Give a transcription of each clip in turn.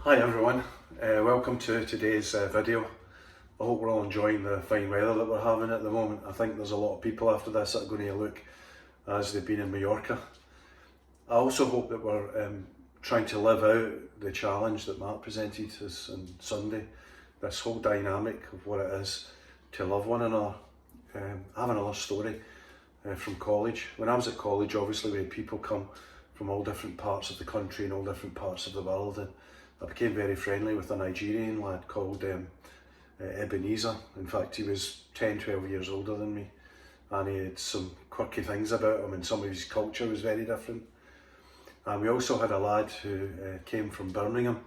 Hi everyone, welcome to today's video. I hope we're all enjoying the fine weather that we're having at the moment. I think there's a lot of people after this that are going to look as they've been in Mallorca. I also hope that we're trying to live out the challenge that Mark presented us on Sunday, this whole dynamic of what it is to love one another. I have another story from college. When I was at college, obviously we had people come from all different parts of the country and all different parts of the world, and I became very friendly with a Nigerian lad called Ebenezer. In fact, he was 10-12 years older than me, and he had some quirky things about him, and some of his culture was very different. And we also had a lad who came from Birmingham.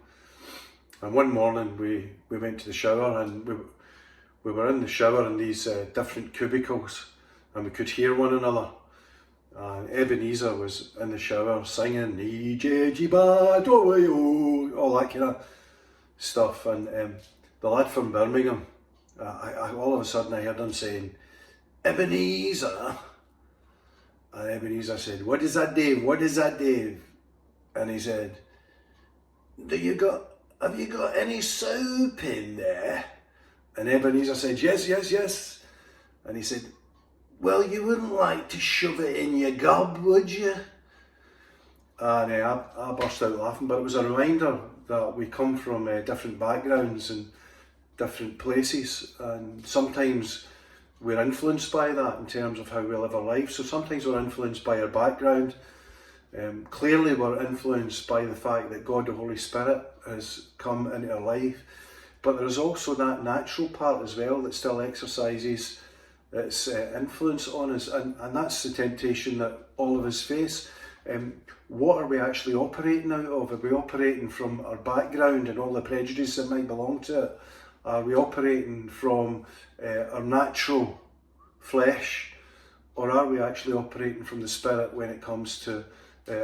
And one morning we went to the shower, and we were in the shower in these different cubicles, and we could hear one another. And Ebenezer was in the shower singing all that kind of stuff, and the lad from Birmingham, I all of a sudden I heard him saying, "Ebenezer," and Ebenezer said, "What is that, Dave? What is that, Dave?" And he said, have you got any soap in there?" And Ebenezer said, yes. And he said, "Well, you wouldn't like to shove it in your gob, would you?" And I burst out laughing, but it was a reminder that we come from different backgrounds and different places, and sometimes we're influenced by that in terms of how we live our lives. So sometimes we're influenced by our background. Clearly we're influenced by the fact that God the Holy Spirit has come into our life, but there's also that natural part as well that still exercises its influence on us, and that's the temptation that all of us face. What are we actually operating out of? Are we operating from our background and all the prejudice that might belong to it? Are we operating from our natural flesh, or are we actually operating from the Spirit when it comes to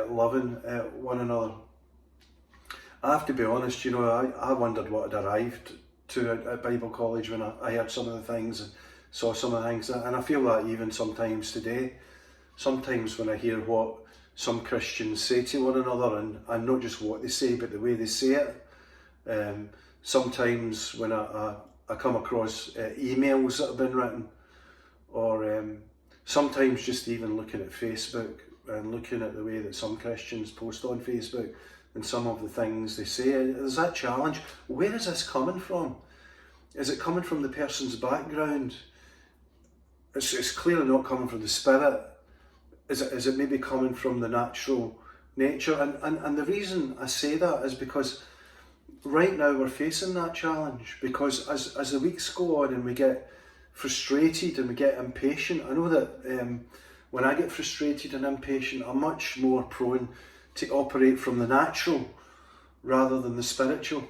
loving one another? I have to be honest, I wondered what had arrived to at Bible college when I heard some of the things and saw some of the things, and I feel that even sometimes today. Sometimes when I hear what some Christians say to one another, and not just what they say, but the way they say it. Sometimes when I come across emails that have been written, or sometimes just even looking at Facebook and looking at the way that some Christians post on Facebook and some of the things they say, there's that challenge. Where is this coming from? Is it coming from the person's background? It's clearly not coming from the Spirit. Is it maybe coming from the natural nature? And the reason I say that is because right now we're facing that challenge, because as the weeks go on and we get frustrated and we get impatient, I know that when I get frustrated and impatient, I'm much more prone to operate from the natural rather than the spiritual.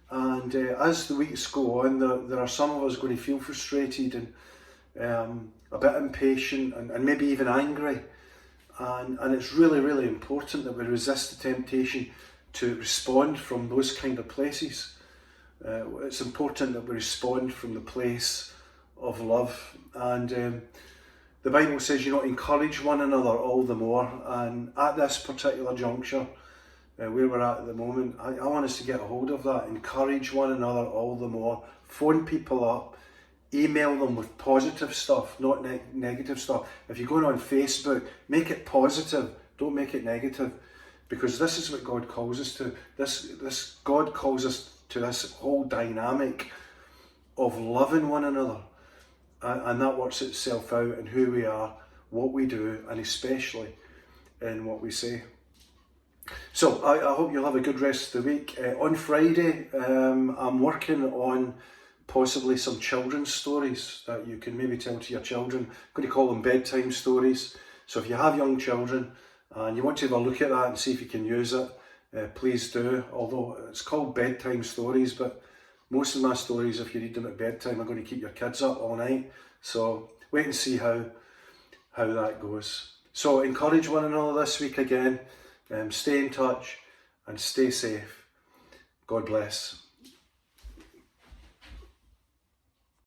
And as the weeks go on, there are some of us going to feel frustrated and a bit impatient and maybe even angry, and it's really, really important that we resist the temptation to respond from those kind of places. It's important that we respond from the place of love, and the Bible says, encourage one another all the more. And at this particular juncture, where we're at the moment, I want us to get a hold of that. Encourage one another all the more. Phone people up. Email them with positive stuff, not negative stuff. If you're going on Facebook, make it positive, don't make it negative, because this is what God calls us to. God calls us to this whole dynamic of loving one another, and that works itself out in who we are, what we do, and especially in what we say. So I hope you'll have a good rest of the week. On Friday, I'm working on possibly some children's stories that you can maybe tell to your children. I'm going to call them bedtime stories. So if you have young children and you want to have a look at that and see if you can use it, please do. Although it's called bedtime stories, but most of my stories, if you read them at bedtime, are going to keep your kids up all night. So wait and see how that goes. So encourage one another this week again. Stay in touch and stay safe. God bless.